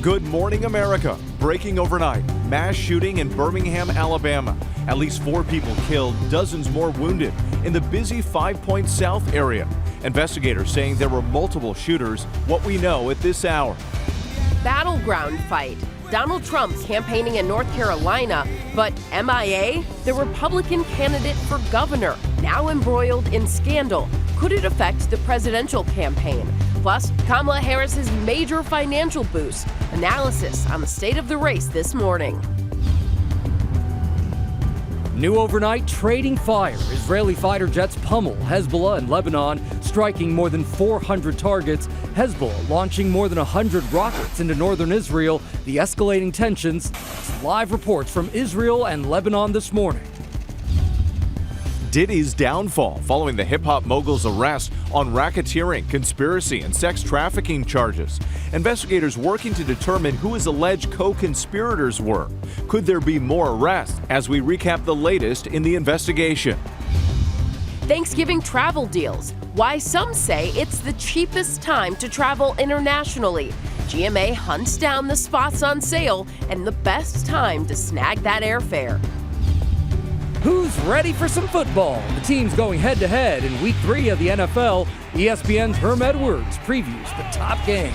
Good morning, America. Breaking overnight, mass shooting in Birmingham, Alabama. At least 4 people killed, dozens more wounded in the busy 5 Points South area. Investigators saying there were multiple shooters. What we know at this hour. Battleground fight. Donald Trump campaigning in North Carolina, but MIA, the Republican candidate for governor, now embroiled in scandal. Could it affect the presidential campaign? Plus, Kamala Harris's major financial boost. Analysis on the state of the race this morning. New overnight, trading fire. Israeli fighter jets pummel Hezbollah in Lebanon, striking more than 400 targets. Hezbollah launching more than 100 rockets into northern Israel. The escalating tensions. Live reports from Israel and Lebanon this morning. Diddy's downfall following the hip-hop mogul's arrest on racketeering, conspiracy, and sex trafficking charges. Investigators working to determine who his alleged co-conspirators were. Could there be more arrests as we recap the latest in the investigation? Thanksgiving travel deals. Why some say it's the cheapest time to travel internationally. GMA hunts down the spots on sale and the best time to snag that airfare. Who's ready for some football? The team's going head-to-head in Week 3 of the NFL. ESPN's Herm previews the top game.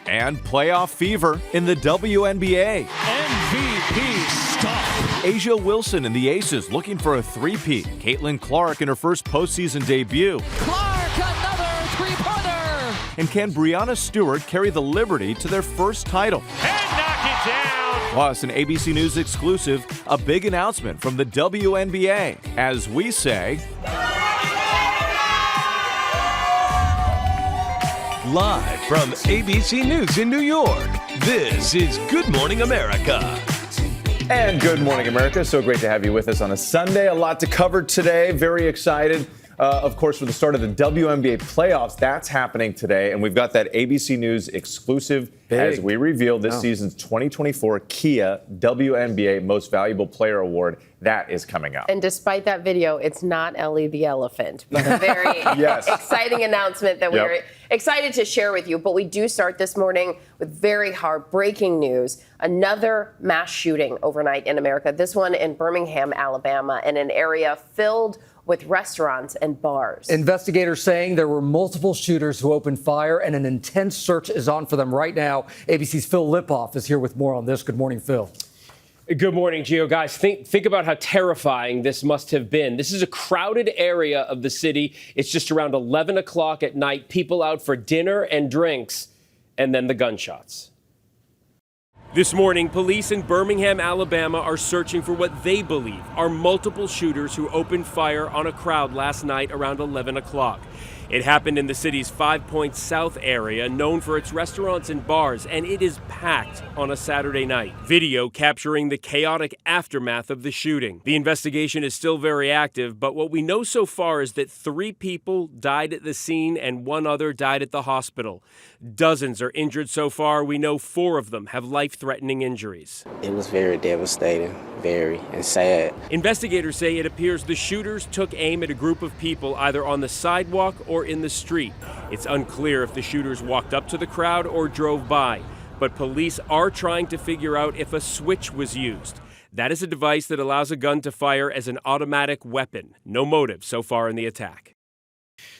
And playoff fever in the WNBA. MVP stop. Asia Wilson and the Aces looking for a three-peat. Caitlin Clark in her first postseason debut. Clark, another three-pointer. And can Breanna Stewart carry the Liberty to their first title? And knock it down. Plus, an ABC News exclusive, a big announcement from the WNBA. As we say... Live from ABC News in New York, this is Good Morning America. And Good Morning America. So great to have you with us on a Sunday. A lot to cover today. Very excited, of course, for the start of the WNBA playoffs. That's happening today. And we've got that ABC News exclusive as we reveal this season's 2024 Kia WNBA Most Valuable Player Award. That is coming up. And despite that video, it's not Ellie the elephant, but a very exciting announcement that we're excited to share with you. But we do start this morning with very heartbreaking news. Another mass shooting overnight in America. This one in Birmingham, Alabama, in an area filled with restaurants and bars. Investigators saying there were multiple shooters who opened fire, and an intense search is on for them right now. ABC's Phil Lipof is here with more on this. Good morning, Phil. Good morning, Gio. Guys, think about how terrifying this must have been. This is a crowded area of the city. It's just around 11 o'clock at night, people out for dinner and drinks, and then the gunshots. This morning, police in Birmingham, Alabama are searching for what they believe are multiple shooters who opened fire on a crowd last night around 11 o'clock. It happened in the city's 5 Points South area, known for its restaurants and bars, and it is packed on a Saturday night. Video capturing the chaotic aftermath of the shooting. The investigation is still very active, but what we know so far is that 3 people died at the scene and 1 other died at the hospital. Dozens are injured so far. We know 4 of them have life-threatening injuries. It was very devastating, and sad. Investigators say it appears the shooters took aim at a group of people either on the sidewalk or in the street. It's unclear if the shooters walked up to the crowd or drove by, but police are trying to figure out if a switch was used. That is a device that allows a gun to fire as an automatic weapon. No motive so far in the attack.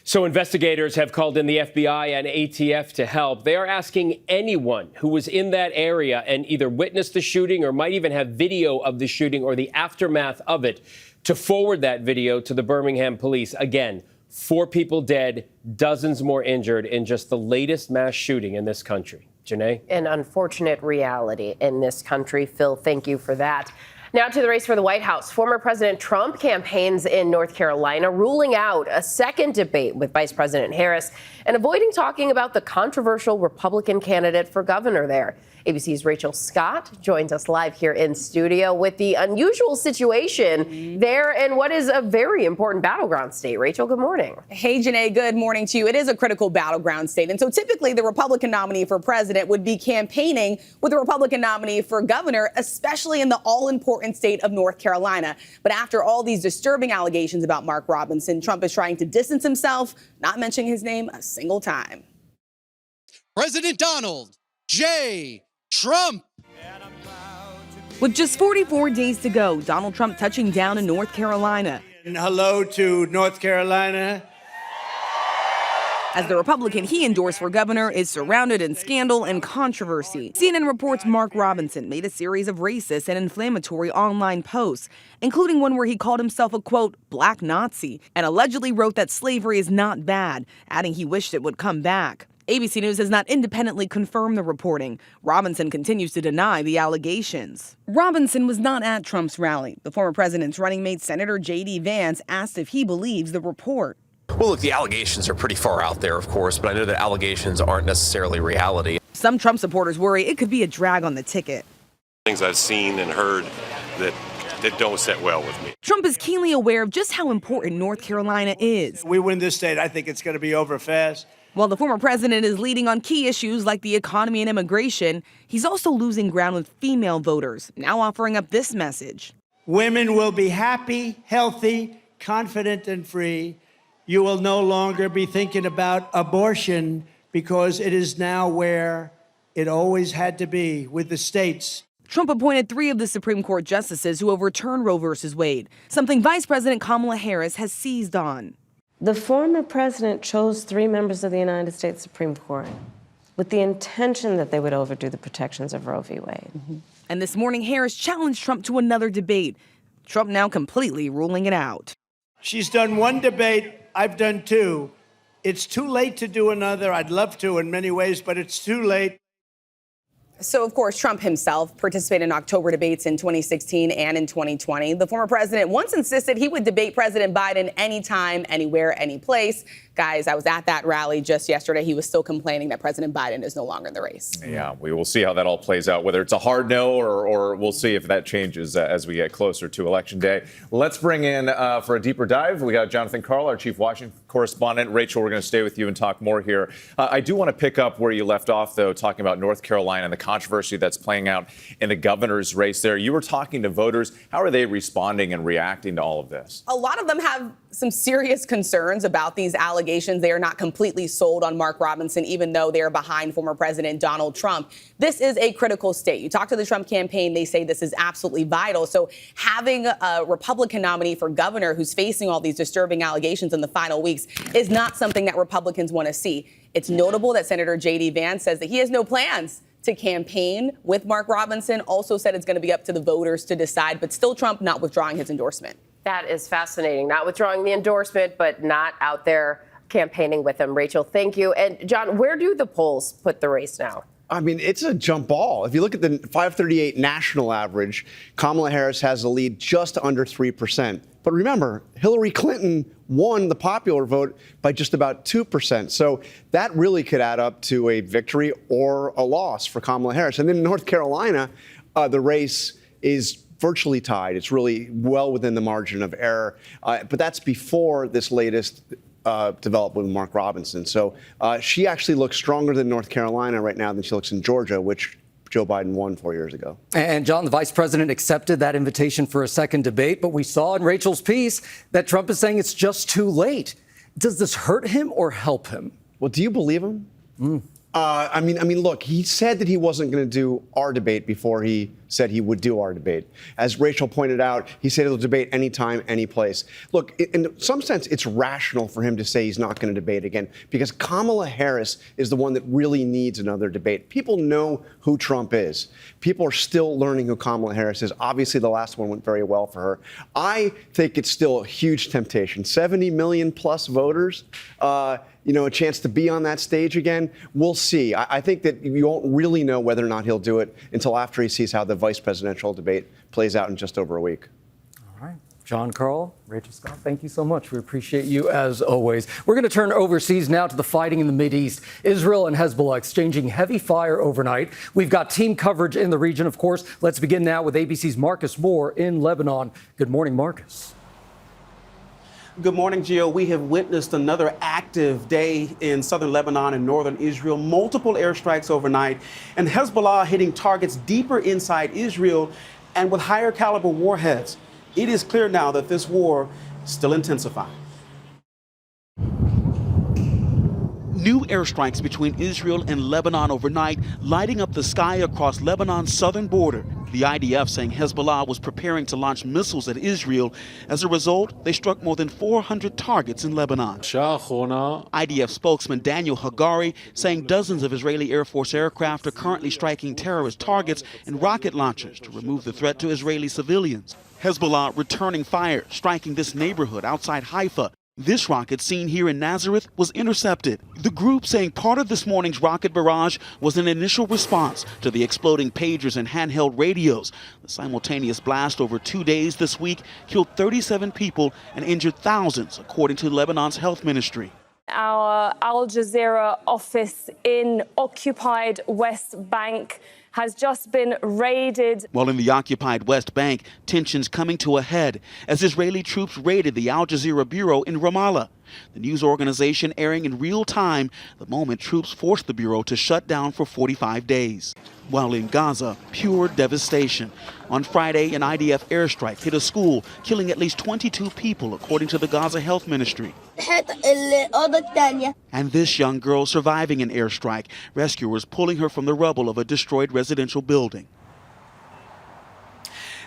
So investigators have called in the FBI and ATF to help. They are asking anyone who was in that area and either witnessed the shooting or might even have video of the shooting or the aftermath of it to forward that video to the Birmingham police. Again, 4 people dead, dozens more injured in just the latest mass shooting in this country. Janae? An unfortunate reality in this country. Phil, thank you for that. Now to the race for the White House. Former President Trump campaigns in North Carolina, ruling out a second debate with Vice President Harris and avoiding talking about the controversial Republican candidate for governor there. ABC's Rachel Scott joins us live here in studio with the unusual situation there in what is a very important battleground state. Rachel, good morning. Hey, Janae, good morning to you. It is a critical battleground state. And so typically the Republican nominee for president would be campaigning with the Republican nominee for governor, especially in the all-important state of North Carolina. But after all these disturbing allegations about Mark Robinson, Trump is trying to distance himself, not mentioning his name a single time. President Donald J. Trump. With just 44 days to go, Donald Trump touching down in North Carolina. And hello to North Carolina. As the Republican he endorsed for governor is surrounded in scandal and controversy. CNN reports Mark Robinson made a series of racist and inflammatory online posts, including one where he called himself a, quote, black Nazi, and allegedly wrote that slavery is not bad, adding he wished it would come back. ABC News has not independently confirmed the reporting. Robinson continues to deny the allegations. Robinson was not at Trump's rally. The former president's running mate, Senator J.D. Vance, asked if he believes the report. Well, look, the allegations are pretty far out there, of course, but I know that allegations aren't necessarily reality. Some Trump supporters worry it could be a drag on the ticket. Things I've seen and heard that don't sit well with me. Trump is keenly aware of just how important North Carolina is. We win this state, I think it's going to be over fast. While the former president is leading on key issues like the economy and immigration, he's also losing ground with female voters, now offering up this message. Women will be happy, healthy, confident, and free. You will no longer be thinking about abortion because it is now where it always had to be, with the states. Trump appointed 3 of the Supreme Court justices who overturned Roe v. Wade, something Vice President Kamala Harris has seized on. The former president chose 3 members of the United States Supreme Court with the intention that they would overdo the protections of Roe v. Wade. And this morning, Harris challenged Trump to another debate. Trump now completely ruling it out. She's done 1 debate, I've done 2. It's too late to do another. I'd love to in many ways, but it's too late. So, of course, Trump himself participated in October debates in 2016 and in 2020. The former president once insisted he would debate President Biden anytime, anywhere, any place. Guys, I was at that rally just yesterday. He was still complaining that President Biden is no longer in the race. Yeah, we will see how that all plays out, whether it's a hard no or we'll see if that changes as we get closer to Election Day. Let's bring in, for a deeper dive, we got Jonathan Karl, our chief Washington correspondent. Rachel, we're going to stay with you and talk more here. I do want to pick up where you left off, though, talking about North Carolina and the controversy that's playing out in the governor's race there. You were talking to voters. How are they responding and reacting to all of this? A lot of them have some serious concerns about these allegations. They are not completely sold on Mark Robinson, even though they are behind former President Donald Trump. This is a critical state. You talk to the Trump campaign, they say this is absolutely vital. So having a Republican nominee for governor who's facing all these disturbing allegations in the final weeks is not something that Republicans want to see. It's notable that Senator J.D. Vance says that he has no plans to campaign with Mark Robinson, also said it's going to be up to the voters to decide, but still Trump not withdrawing his endorsement. That is fascinating. Not withdrawing the endorsement, but not out there campaigning with him. Rachel, thank you. And John, where do the polls put the race now? I mean, it's a jump ball. If you look at the 538 national average, Kamala Harris has the lead just under 3%. But remember, Hillary Clinton won the popular vote by just about 2%. So that really could add up to a victory or a loss for Kamala Harris. And then in North Carolina, the race is virtually tied. It's really well within the margin of error. But that's before this latest development with Mark Robinson. So she actually looks stronger than North Carolina right now than she looks in Georgia, which Joe Biden won 4 years ago. And John, the vice president accepted that invitation for a second debate, but we saw in Rachel's piece that Trump is saying it's just too late. Does this hurt him or help him? Well, do you believe him? I mean, look, he said that he wasn't going to do our debate before he said he would do our debate. As Rachel pointed out, he said he'll debate anytime, any place. Look, in some sense, it's rational for him to say he's not going to debate again because Kamala Harris is the one that really needs another debate. People know who Trump is. People are still learning who Kamala Harris is. Obviously, the last one went very well for her. I think it's still a huge temptation. 70 million plus voters. A chance to be on that stage again. We'll see. I think that you won't really know whether or not he'll do it until after he sees how the vice presidential debate plays out in just over a week. All right. John, Karl, Rachel, Scott, thank you so much. We appreciate you as always. We're going to turn overseas now to the fighting in the Mideast. Israel and Hezbollah exchanging heavy fire overnight. We've got team coverage in the region, of course. Let's begin now with ABC's Marcus Moore in Lebanon. Good morning, Marcus. Good morning, Gio. We have witnessed another active day in southern Lebanon and northern Israel. Multiple airstrikes overnight, and Hezbollah hitting targets deeper inside Israel and with higher caliber warheads. It is clear now that this war is still intensifying. New airstrikes between Israel and Lebanon overnight, lighting up the sky across Lebanon's southern border. The IDF saying Hezbollah was preparing to launch missiles at Israel. As a result, they struck more than 400 targets in Lebanon. IDF spokesman Daniel Hagari saying dozens of Israeli Air Force aircraft are currently striking terrorist targets and rocket launchers to remove the threat to Israeli civilians. Hezbollah returning fire, striking this neighborhood outside Haifa. This rocket seen here in Nazareth was intercepted. The group saying part of this morning's rocket barrage was an initial response to the exploding pagers and handheld radios. The simultaneous blast over 2 days this week killed 37 people and injured thousands, according to Lebanon's health ministry. Our Al Jazeera office in occupied West Bank has just been raided. While in the occupied West Bank, tensions coming to a head as Israeli troops raided the Al Jazeera bureau in Ramallah. The news organization airing in real time the moment troops forced the bureau to shut down for 45 days. While in Gaza, pure devastation. On Friday, an IDF airstrike hit a school, killing at least 22 people, according to the Gaza Health Ministry. And this young girl surviving an airstrike, rescuers pulling her from the rubble of a destroyed residential building.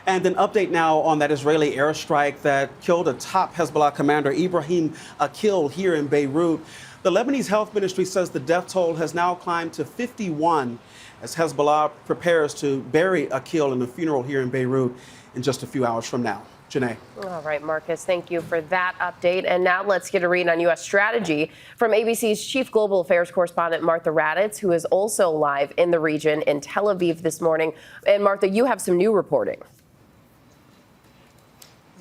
And an update now on that Israeli airstrike that killed a top Hezbollah commander, Ibrahim Akil, here in Beirut. The Lebanese health ministry says the death toll has now climbed to 51 as Hezbollah prepares to bury Akil in a funeral here in Beirut in just a few hours from now. Janae. All right, Marcus, thank you for that update. And now let's get a read on U.S. strategy from ABC's chief global affairs correspondent, Martha Raddatz, who is also live in the region in Tel Aviv this morning. And Martha, you have some new reporting.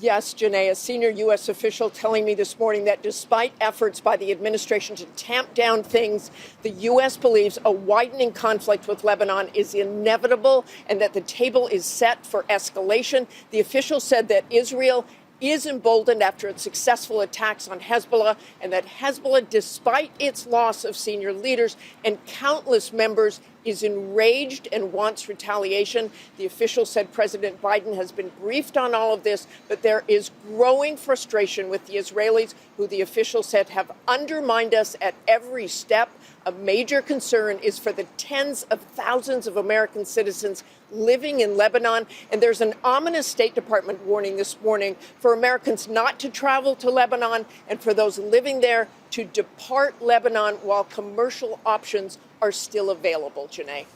Yes, Janae, a senior U.S. official telling me this morning that despite efforts by the administration to tamp down things, the U.S. believes a widening conflict with Lebanon is inevitable and that the table is set for escalation. The official said that Israel is emboldened after its successful attacks on Hezbollah and that Hezbollah, despite its loss of senior leaders and countless members, is enraged and wants retaliation. The official said President Biden has been briefed on all of this, but there is growing frustration with the Israelis, who the official said have undermined us at every step. A major concern is for the tens of thousands of American citizens living in Lebanon. And there's an ominous State Department warning this morning for Americans not to travel to Lebanon and for those living there to depart Lebanon while commercial options are still available, Janae.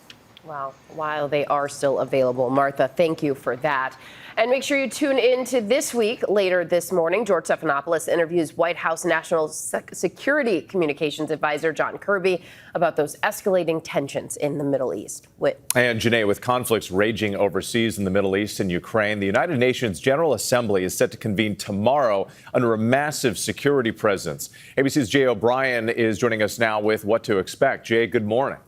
Wow, while they are still available. Martha, thank you for that. And make sure you tune in to This Week later this morning. George Stephanopoulos interviews White House National Security Communications Advisor John Kirby about those escalating tensions in the Middle East. And Janae, with conflicts raging overseas in the Middle East and Ukraine, the United Nations General Assembly is set to convene tomorrow under a massive security presence. ABC's Jay O'Brien is joining us now with what to expect. Jay, good morning.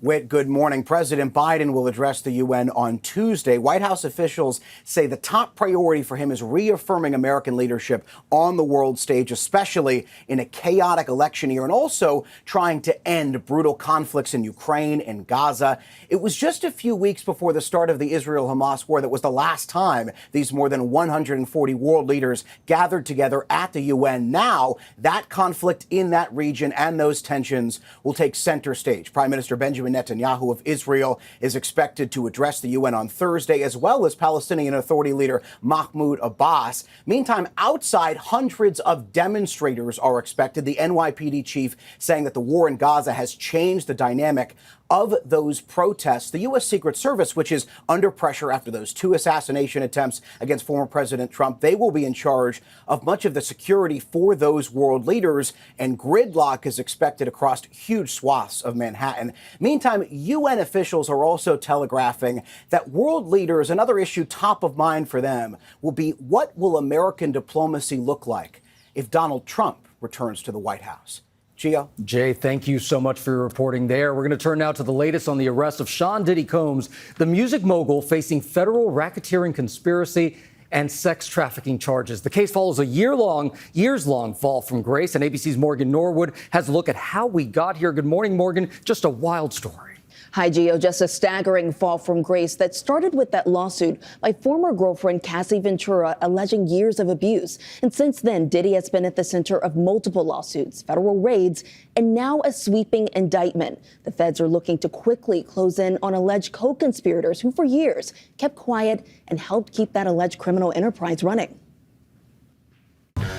Whit, good morning. President Biden will address the UN on Tuesday. White House officials say the top priority for him is reaffirming American leadership on the world stage, especially in a chaotic election year, and also trying to end brutal conflicts in Ukraine and Gaza. It was just a few weeks before the start of the Israel-Hamas war that was the last time these more than 140 world leaders gathered together at the UN. Now, that conflict in that region and those tensions will take center stage. Prime Minister Benjamin Netanyahu of Israel is expected to address the UN on Thursday, as well as Palestinian Authority leader Mahmoud Abbas. Meantime, outside, hundreds of demonstrators are expected. The NYPD chief saying that the war in Gaza has changed the dynamic of those protests. The U.S. Secret Service, which is under pressure after those 2 assassination attempts against former President Trump, they will be in charge of much of the security for those world leaders, and gridlock is expected across huge swaths of Manhattan. Meantime, meantime, UN officials are also telegraphing that world leaders, another issue top of mind for them, will be what will American diplomacy look like if Donald Trump returns to the White House? Gio? Jay, thank you so much for your reporting there. We're going to turn now to the latest on the arrest of Sean Diddy Combs, the music mogul facing federal racketeering conspiracy and sex trafficking charges. The case follows a years-long fall from grace, and ABC's Morgan Norwood has a look at how we got here. Good morning, Morgan. Just a wild story. Hi, Gio. Just a staggering fall from grace that started with that lawsuit by former girlfriend Cassie Ventura alleging years of abuse. And since then, Diddy has been at the center of multiple lawsuits, federal raids, and now a sweeping indictment. The feds are looking to quickly close in on alleged co-conspirators who for years kept quiet and helped keep that alleged criminal enterprise running.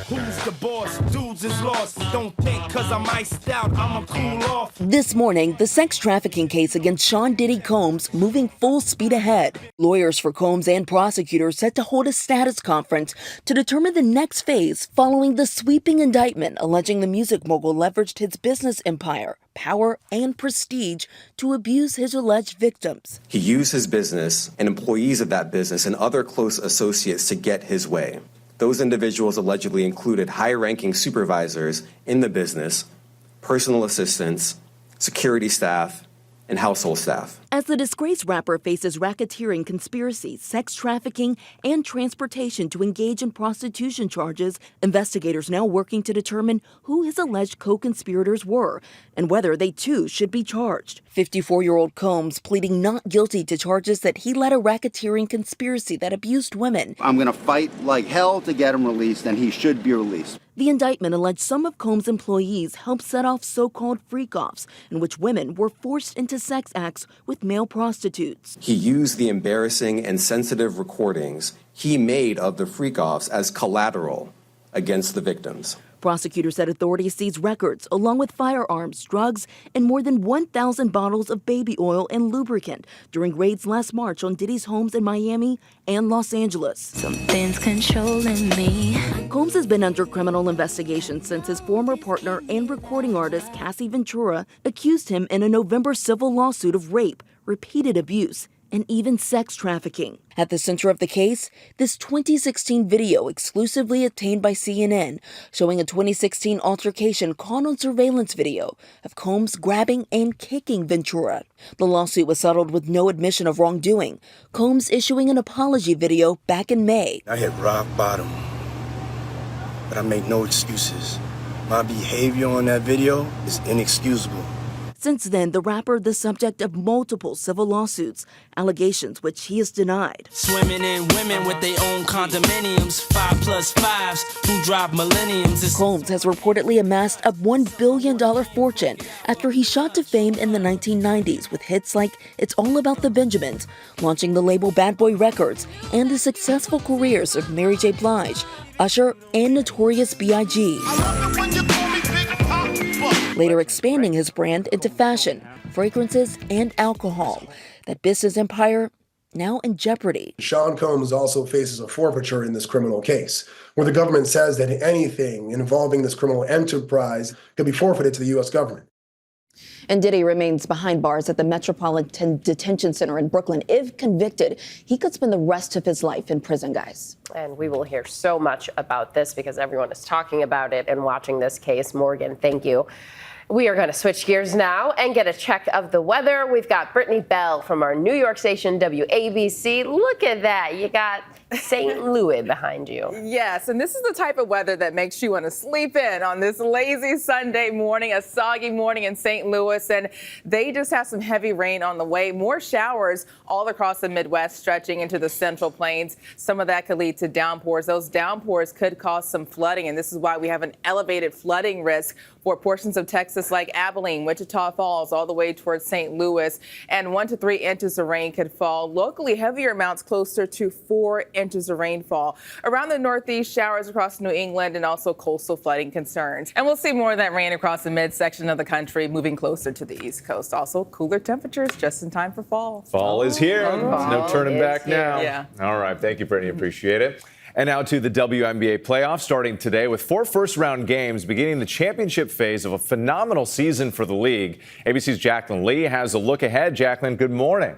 Who's the boss? Dudes is lost. Don't think 'cause I'm iced out, I'ma cool off. This morning, the sex trafficking case against Sean Diddy Combs moving full speed ahead. Lawyers for Combs and prosecutors set to hold a status conference to determine the next phase following the sweeping indictment alleging the music mogul leveraged his business empire, power, and prestige to abuse his alleged victims. He used his business and employees of that business and other close associates to get his way. Those individuals allegedly included high-ranking supervisors in the business, personal assistants, security staff, and household staff. As the disgraced rapper faces racketeering, conspiracy, sex trafficking, and transportation to engage in prostitution charges, investigators now working to determine who his alleged co-conspirators were and whether they too should be charged. 54-year-old Combs pleading not guilty to charges that he led a racketeering conspiracy that abused women. I'm going to fight like hell to get him released, and he should be released. The indictment alleged some of Combs' employees helped set off so-called freak-offs in which women were forced into sex acts with male prostitutes. He used the embarrassing and sensitive recordings he made of the freak-offs as collateral against the victims. Prosecutors said authorities seized records along with firearms, drugs, and more than 1,000 bottles of baby oil and lubricant during raids last March on Diddy's homes in Miami and Los Angeles. Something's controlling me. Combs has been under criminal investigation since his former partner and recording artist Cassie Ventura accused him in a November civil lawsuit of rape, repeated abuse, and even sex trafficking. At the center of the case, this 2016 video exclusively obtained by CNN showing a 2016 altercation caught on surveillance video of Combs grabbing and kicking Ventura. The lawsuit was settled with no admission of wrongdoing, Combs issuing an apology video back in May. I hit rock bottom, but I make no excuses. My behavior on that video is inexcusable. Since then, the rapper the subject of multiple civil lawsuits, allegations which he has denied. Swimming in women with their own condominiums, 5+5s who drive millenniums. Combs has reportedly amassed a $1 billion fortune after he shot to fame in the 1990s with hits like It's All About the Benjamins, launching the label Bad Boy Records, and the successful careers of Mary J. Blige, Usher, and Notorious B.I.G. Later expanding his brand into fashion, fragrances, and alcohol. That business empire now in jeopardy. Sean Combs also faces a forfeiture in this criminal case, where the government says that anything involving this criminal enterprise could be forfeited to the U.S. government. And Diddy remains behind bars at the Metropolitan Detention Center in Brooklyn. If convicted, he could spend the rest of his life in prison, guys. And we will hear so much about this because everyone is talking about it and watching this case. Morgan, thank you. We are going to switch gears now and get a check of the weather. We've got Brittany Bell from our New York station, WABC. Look at that. You got St. Louis behind you. Yes, and this is the type of weather that makes you want to sleep in on this lazy Sunday morning, a soggy morning in St. Louis. And they just have some heavy rain on the way. More showers all across the Midwest, stretching into the Central Plains. Some of that could lead to downpours. Those downpours could cause some flooding, and this is why we have an elevated flooding risk for portions of Texas like Abilene, Wichita Falls, all the way towards St. Louis. And 1 to 3 inches of rain could fall. Locally, heavier amounts closer to 4 inches of rainfall. Around the Northeast, showers across New England and also coastal flooding concerns. And we'll see more of that rain across the midsection of the country, moving closer to the East Coast. Also, cooler temperatures just in time for fall. Fall is here. There's no turning back now. Yeah. All right. Thank you, Brittany. Appreciate it. And now to the WNBA playoffs, starting today with 4 first-round games, beginning the championship phase of a phenomenal season for the league. ABC's Jaclyn Lee has a look ahead. Jaclyn, good morning.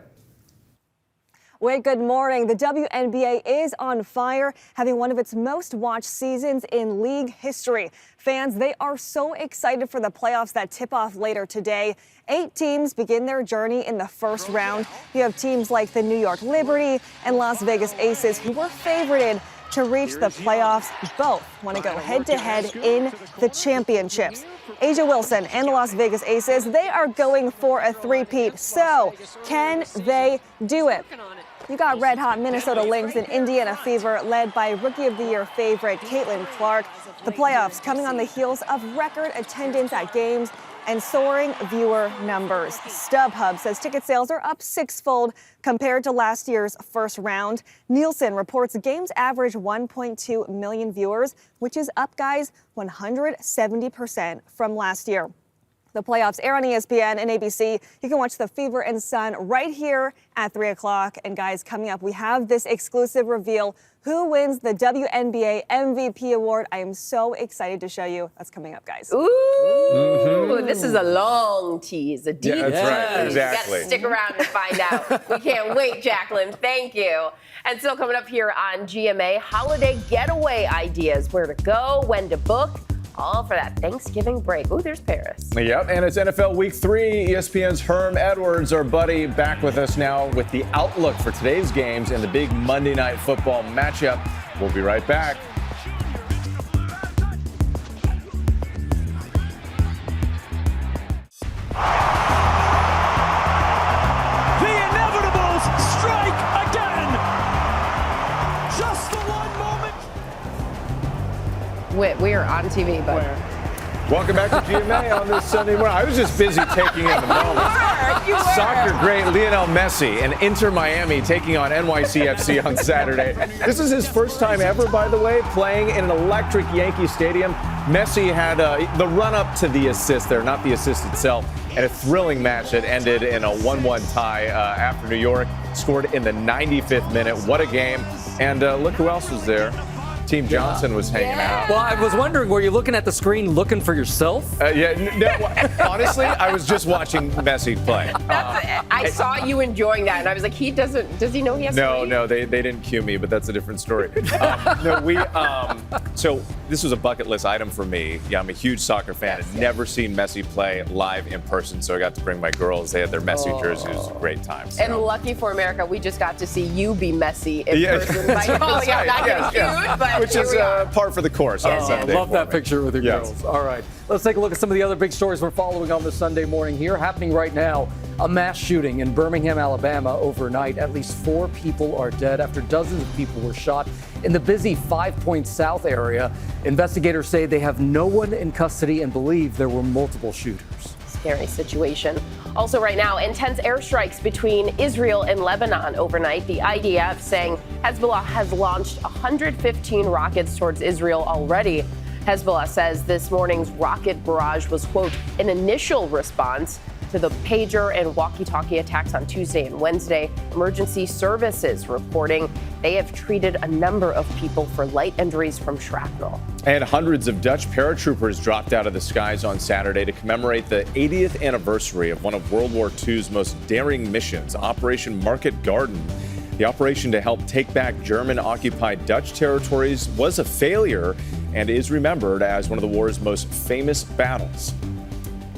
Wait, good morning. The WNBA is on fire, having one of its most watched seasons in league history. Fans, they are so excited for the playoffs that tip off later today. 8 teams begin their journey in the first round. You have teams like the New York Liberty and Las Vegas Aces, who were favorited to reach the playoffs. Both want to go head-to-head in the championships. A'ja Wilson and the Las Vegas Aces, they are going for a three-peat. So, can they do it? You got red-hot Minnesota Lynx and Indiana Fever, led by Rookie of the Year favorite Caitlin Clark. The playoffs coming on the heels of record attendance at games and soaring viewer numbers. StubHub says ticket sales are up 6-fold compared to last year's first round. Nielsen reports games average 1.2 million viewers, which is up, guys, 170% from last year. The playoffs air on ESPN and ABC. You can watch the Fever and Sun right here at 3 o'clock. And guys, coming up, we have this exclusive reveal. Who wins the WNBA MVP award? I am so excited to show you. That's coming up, guys. Ooh, this is a long tease, a deep Yeah, that's right, tease. exactly. You got to stick around to find out. We can't wait, Jaclyn. Thank you. And still coming up here on GMA, holiday getaway ideas. Where to go, when to book. All for that Thanksgiving break. Ooh, there's Paris. Yep, and it's NFL Week 3. ESPN's Herm Edwards, our buddy, back with us now with the outlook for today's games and the big Monday Night Football matchup. We'll be right back. The inevitables strike again. Just the one moment. We are on TV, but Welcome back to GMA on this Sunday morning. I was just busy taking in the moment. You were. Soccer great Lionel Messi and Inter Miami taking on NYCFC on Saturday. This is his first time ever, by the way, playing in an electric Yankee Stadium. Messi had the run-up to the assist there, not the assist itself, and a thrilling match that ended in a 1-1 tie after New York scored in the 95th minute. What a game. And look who else was there. Team Johnson was hanging out. Well, I was wondering, were you looking at the screen looking for yourself? Honestly, I was just watching Messi play. I saw you enjoying that, and I was like, does he know he has to leave? No, they didn't cue me, but that's a different story. So this was a bucket list item for me. Yeah, I'm a huge soccer fan. I'd never seen Messi play live in person, so I got to bring my girls. They had their Messi jerseys. It was a great time. So. And lucky for America, we just got to see you be Messi in person by calling out, not getting cute, but which is par for the course on Sunday. I love that picture with your girls. All right, let's take a look at some of the other big stories we're following on this Sunday morning here. Happening right now, a mass shooting in Birmingham, Alabama overnight. At least 4 people are dead after dozens of people were shot in the busy 5 Points South area. Investigators say they have no one in custody and believe there were multiple shooters. Scary situation. Also right now, intense airstrikes between Israel and Lebanon overnight. The IDF saying Hezbollah has launched 115 rockets towards Israel already. Hezbollah says this morning's rocket barrage was, quote, an initial response to the pager and walkie-talkie attacks on Tuesday and Wednesday. Emergency services reporting they have treated a number of people for light injuries from shrapnel. And hundreds of Dutch paratroopers dropped out of the skies on Saturday to commemorate the 80th anniversary of one of World War II's most daring missions, Operation Market Garden. The operation to help take back German-occupied Dutch territories was a failure and is remembered as one of the war's most famous battles.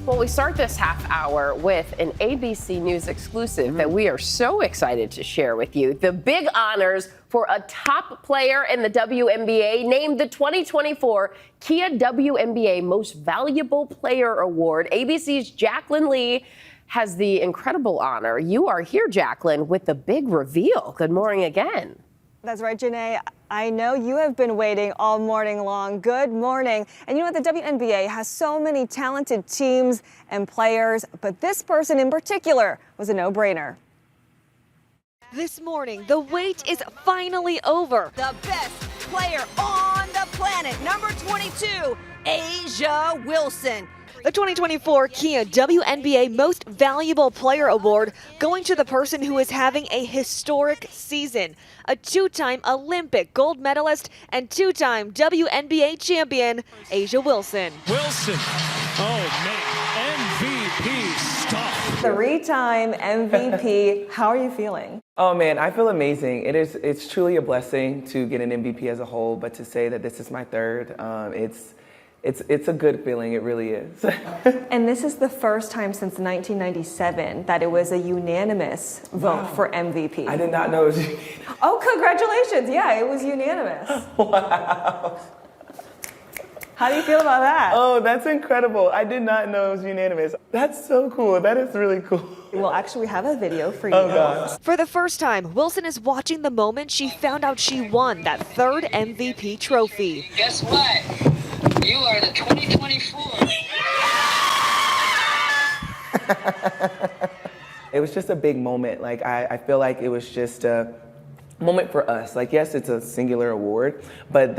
Well, we start this half hour with an ABC News exclusive that we are so excited to share with you. The big honors for a top player in the WNBA, named the 2024 Kia WNBA Most Valuable Player Award. ABC's Jaclyn Lee has the incredible honor. You are here, Jaclyn, with the big reveal. Good morning again. That's right, Janae. I know you have been waiting all morning long. Good morning. And you know what? The WNBA has so many talented teams and players, but this person in particular was a no-brainer. This morning, the wait is finally over. The best player on the planet, number 22, A'ja Wilson. The 2024 Kia WNBA Most Valuable Player Award going to the person who is having a historic season. A two-time Olympic gold medalist and two-time WNBA champion, A'ja Wilson. Wilson, oh man, MVP stuff. Three-time MVP. How are you feeling? Oh man, I feel amazing. It's truly a blessing to get an MVP as a whole, but to say that this is my third, it's a good feeling. It really is. And this is the first time since 1997 that it was a unanimous vote for MVP. I did not know it was. Oh, congratulations. Yeah, it was unanimous. Wow. How do you feel about that? Oh, that's incredible. I did not know it was unanimous. That's so cool. That is really cool. Well, actually, we have a video for you. Oh, gosh. For the first time, Wilson is watching the moment she found out she won that third MVP trophy. Guess what? You are the 2024. It was just a big moment. Like, I feel like it was just a moment for us. Like, yes, it's a singular award, but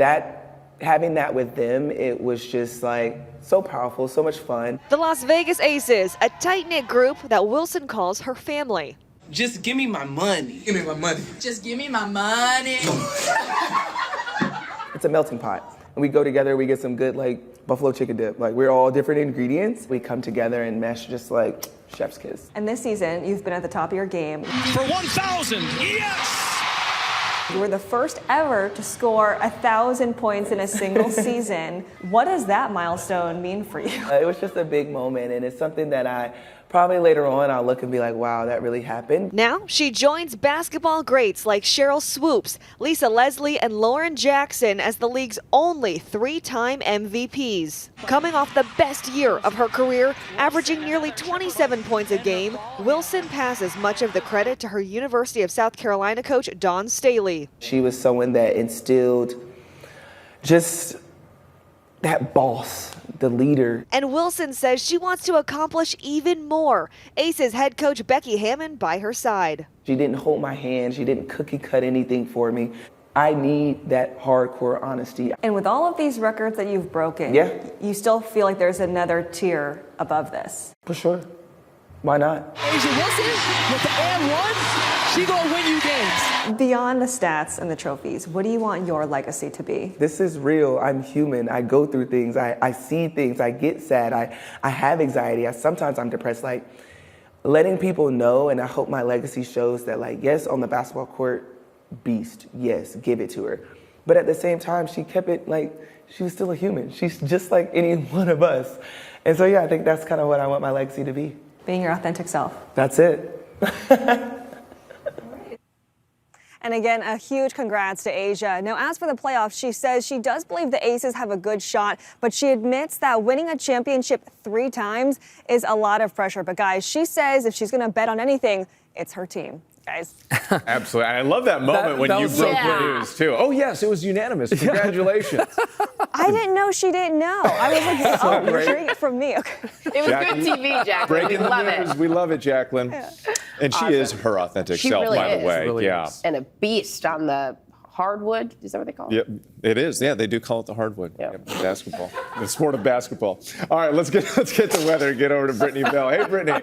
having that with them, it was just like so powerful, so much fun. The Las Vegas Aces, a tight-knit group that Wilson calls her family. Just give me my money. Give me my money. Just give me my money. It's a melting pot. And we go together, we get some good like buffalo chicken dip. Like we're all different ingredients. We come together and mesh just like chef's kiss. And this season, you've been at the top of your game. For 1,000, yes! You were the first ever to score 1,000 points in a single season. What does that milestone mean for you? It was just a big moment, and it's something that I probably later on I'll look and be like, wow, that really happened. Now she joins basketball greats like Cheryl Swoops, Lisa Leslie, and Lauren Jackson as the league's only three-time MVPs. Coming off the best year of her career, averaging nearly 27 points a game, Wilson passes much of the credit to her University of South Carolina coach Dawn Staley. She was someone that instilled just that boss, the leader. And Wilson says she wants to accomplish even more. Aces head coach Becky Hammond by her side. She didn't hold my hand. She didn't cookie cut anything for me. I need that hardcore honesty. And with all of these records that you've broken, you still feel like there's another tier above this? For sure. Why not? A'ja Wilson with the and 1, she gonna win you games. Beyond the stats and the trophies, what do you want your legacy to be? This is real. I'm human. I go through things. I see things. I get sad. I have anxiety. Sometimes I'm depressed. Like, letting people know, and I hope my legacy shows that, like, yes, on the basketball court, beast. Yes, give it to her. But at the same time, she kept it like she was still a human. She's just like any one of us. And so, yeah, I think that's kind of what I want my legacy to be. Being your authentic self. That's it. And again, a huge congrats to A'ja. Now, as for the playoffs, she says she does believe the Aces have a good shot, but she admits that winning a championship 3 times is a lot of pressure. But guys, she says if she's going to bet on anything, it's her team. Guys. Absolutely. And I love that moment when you broke the news, too. Oh, yes, it was unanimous. Congratulations. I didn't know she didn't know. I was like, oh, you're hearing it from me. Okay. It was good TV, Jaclyn. Breaking We love the news. it. We love it, Jaclyn. Yeah. And she is her authentic She self, really by is. the way. Really yeah. And a beast on the hardwood. Is that what they call it? Yep, it is. Yeah, they do call it the hardwood. Yep. Basketball. The sport of basketball. All right, let's get to weather and get over to Brittany Bell. Hey, Brittany.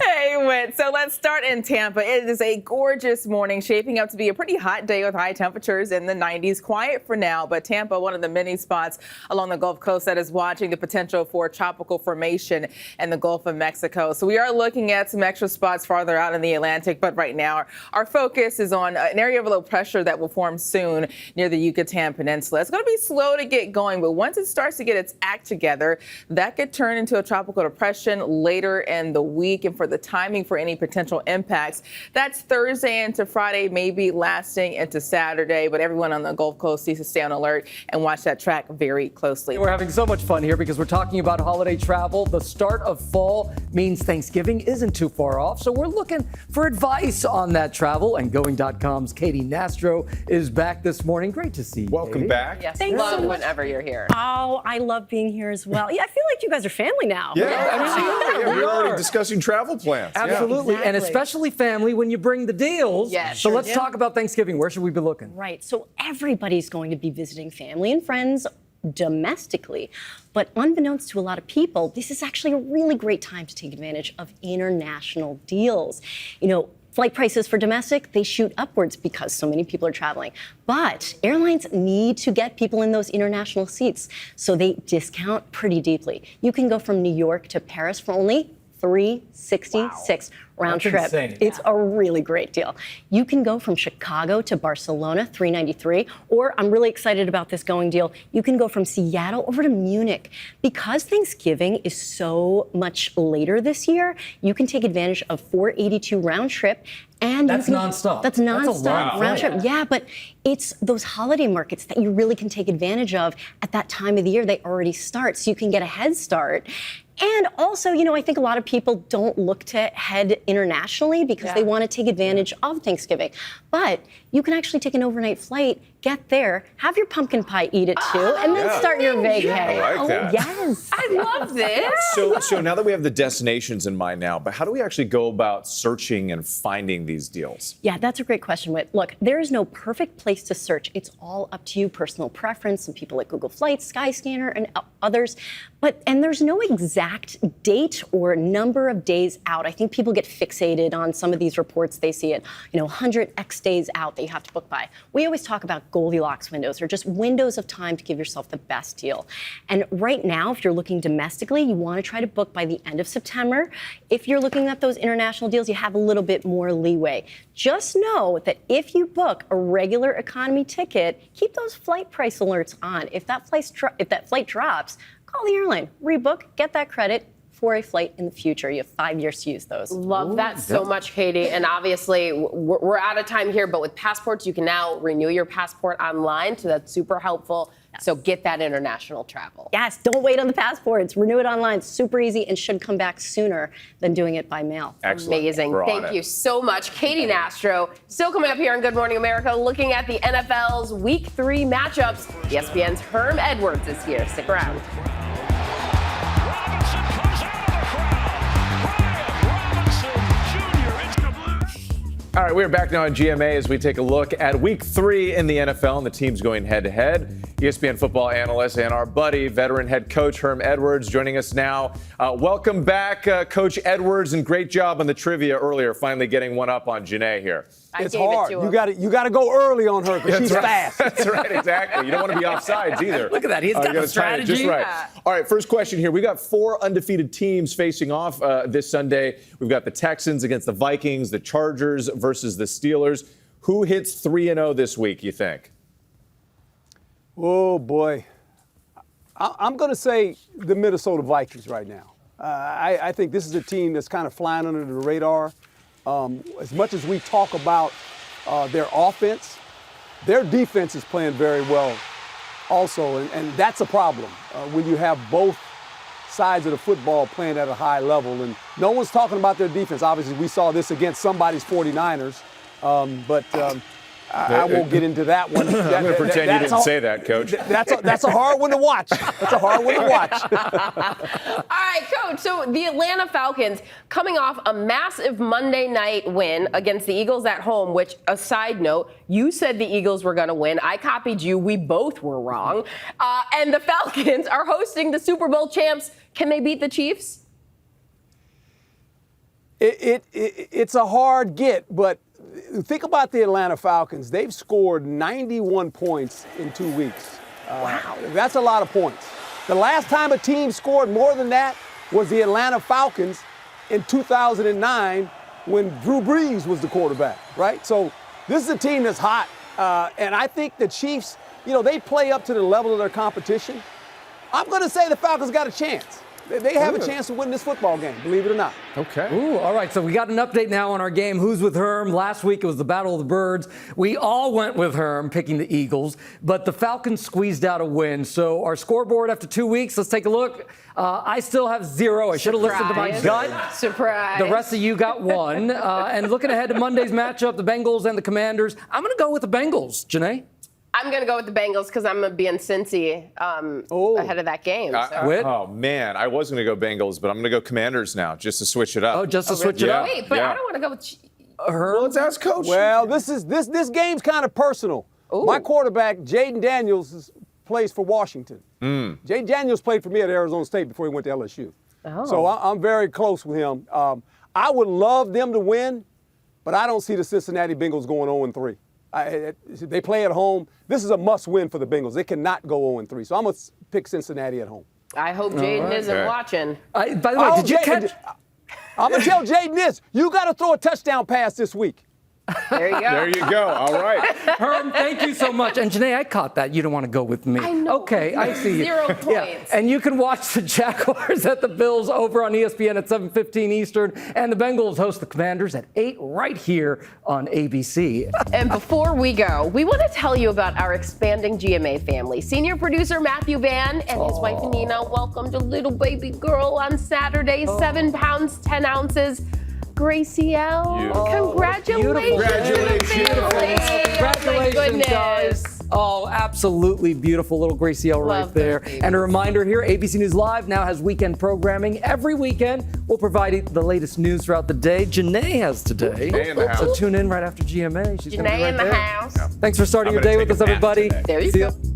Hey, Whit. So let's start in Tampa. It is a gorgeous morning, shaping up to be a pretty hot day with high temperatures in the 90s. Quiet for now, but Tampa, one of the many spots along the Gulf Coast that is watching the potential for tropical formation in the Gulf of Mexico. So we are looking at some extra spots farther out in the Atlantic, but right now our focus is on an area of low pressure that will form soon near the Yucatan Peninsula. It's going to be slow to get going, but once it starts to get its act together, that could turn into a tropical depression later in the week. And for the timing for any potential impacts, that's Thursday into Friday, maybe lasting into Saturday. But everyone on the Gulf Coast needs to stay on alert and watch that track very closely. We're having so much fun here because we're talking about holiday travel. The start of fall means Thanksgiving isn't too far off, so we're looking for advice on that travel. And Going.com's Katy Nastro is back this morning. Great to see you. Welcome back. Yes, Thanks love so much. whenever you're here. Oh, I love being here as well. Yeah, I feel like you guys are family now. Yeah, absolutely. Yeah, we're already discussing travel plans. Absolutely, Exactly. and especially family when you bring the deals. Yeah, so sure let's do. talk about Thanksgiving. Where should we be looking? Right. So everybody's going to be visiting family and friends domestically. But unbeknownst to a lot of people, this is actually a really great time to take advantage of international deals. You know, flight prices for domestic, they shoot upwards because so many people are traveling. But airlines need to get people in those international seats, so they discount pretty deeply. You can go from New York to Paris for only $366 round trip. Insane. It's a really great deal. You can go from Chicago to Barcelona, $393, or I'm really excited about this going deal. You can go from Seattle over to Munich. Because Thanksgiving is so much later this year, you can take advantage of $482 round trip. And that's nonstop. That's nonstop round trip. Flight. Yeah, but it's those holiday markets that you really can take advantage of at that time of the year. They already start, so you can get a head start. And also, you know, I think a lot of people don't look to head internationally because they want to take advantage of Thanksgiving. But you can actually take an overnight flight, get there, have your pumpkin pie, eat it too, and then start your vacay. I like that. Yes. I love this. So now that we have the destinations in mind now, but how do we actually go about searching and finding these deals? Yeah, that's a great question, Whit. Look, there is no perfect place to search. It's all up to you, personal preference. Some people like Google Flights, Skyscanner, and others. And there's no exact date or number of days out. I think people get fixated on some of these reports. They see it, 100x days out that you have to book by. We always talk about Goldilocks windows, or just windows of time to give yourself the best deal. And right now, if you're looking domestically, you want to try to book by the end of September. If you're looking at those international deals, you have a little bit more leeway. Just know that if you book a regular economy ticket, keep those flight price alerts on. If that flight drops, call the airline, rebook, get that credit for a flight in the future. You have 5 years to use those. Love that so much, Katie. And obviously, we're out of time here, but with passports, you can now renew your passport online, so that's super helpful. Yes. So get that international travel. Yes, don't wait on the passports. Renew it online. It's super easy and should come back sooner than doing it by mail. Excellent. Amazing. Thank you so much. Katy Nastro, still coming up here on Good Morning America, looking at the NFL's Week 3 matchups. ESPN's Herm Edwards is here. Stick around. All right, we're back now on GMA as we take a look at Week 3 in the NFL and the teams going head-to-head. ESPN football analyst and our buddy, veteran head coach Herm Edwards, joining us now. Welcome back, Coach Edwards, and great job on the trivia earlier, finally getting one up on Janae here. It's hard. You got to go early on her because she's fast. That's right, exactly. You don't want to be offsides either. Look at that. He's got the strategy. Just right. Yeah. All right, first question here. We got 4 undefeated teams facing off this Sunday. We've got the Texans against the Vikings, the Chargers versus the Steelers. Who hits 3-0 this week, you think? Oh, boy. I'm going to say the Minnesota Vikings right now. I think this is a team that's kind of flying under the radar. As much as we talk about their offense, their defense is playing very well also, and that's a problem when you have both sides of the football playing at a high level. And no one's talking about their defense. Obviously, we saw this against somebody's 49ers, but I won't get into that one. I'm going to pretend you didn't say that, Coach. That's a hard one to watch. That's a hard one to watch. All right, Coach. So the Atlanta Falcons coming off a massive Monday night win against the Eagles at home, which, a side note, you said the Eagles were going to win. I copied you. We both were wrong. And the Falcons are hosting the Super Bowl champs. Can they beat the Chiefs? It's a hard get, but think about the Atlanta Falcons. They've scored 91 points in 2 weeks. Wow. That's a lot of points. The last time a team scored more than that was the Atlanta Falcons in 2009 when Drew Brees was the quarterback, right? So this is a team that's hot. And I think the Chiefs, they play up to the level of their competition. I'm going to say the Falcons got a chance. They have a chance to win this football game, believe it or not. Okay. Ooh, all right, so we got an update now on our game. Who's with Herm? Last week it was the Battle of the Birds. We all went with Herm, picking the Eagles, but the Falcons squeezed out a win. So our scoreboard after 2 weeks, let's take a look. I still have 0. I should have listened to my gut. Surprise. The rest of you got 1. And looking ahead to Monday's matchup, the Bengals and the Commanders, I'm going to go with the Bengals. Janae? I'm going to go with the Bengals because I'm going to be in Cincy ahead of that game. Oh, man. I was going to go Bengals, but I'm going to go Commanders now just to switch it up. Oh, just to switch it up? Wait, but I don't want to go with Well, let's ask Coach. Well, this game's kind of personal. Ooh. My quarterback, Jaden Daniels, is plays for Washington. Jay Daniels played for me at Arizona State before he went to LSU. Oh. So I'm very close with him. I would love them to win, but I don't see the Cincinnati Bengals going 0-3. They play at home. This is a must-win for the Bengals. They cannot go 0-3. So I'm going to pick Cincinnati at home. I hope Jaden isn't watching. By the way, did you catch? I'm going to tell Jaden this. You got to throw a touchdown pass this week. There you go. There you go. All right. Herm, thank you so much. And Janae, I caught that. You don't want to go with me. I know. Okay, I see you. 0 points. Yeah. And you can watch the Jaguars at the Bills over on ESPN at 7:15 Eastern. And the Bengals host the Commanders at 8 right here on ABC. And before we go, we want to tell you about our expanding GMA family. Senior producer Matthew Van and his wife Nina welcomed a little baby girl on Saturday, 7 pounds, 10 ounces. Gracie L. Congratulations. Congratulations, guys. Oh, absolutely beautiful little Gracie L right Love there. those And a reminder here, ABC News Live now has weekend programming. Every weekend, we'll provide you the latest news throughout the day. Janae has today. Janae in the house. So tune in right after GMA. She's gonna be Janae right in the there. house. Thanks for starting I'm your gonna day with take us, a nap everybody. today. There you See go. ya.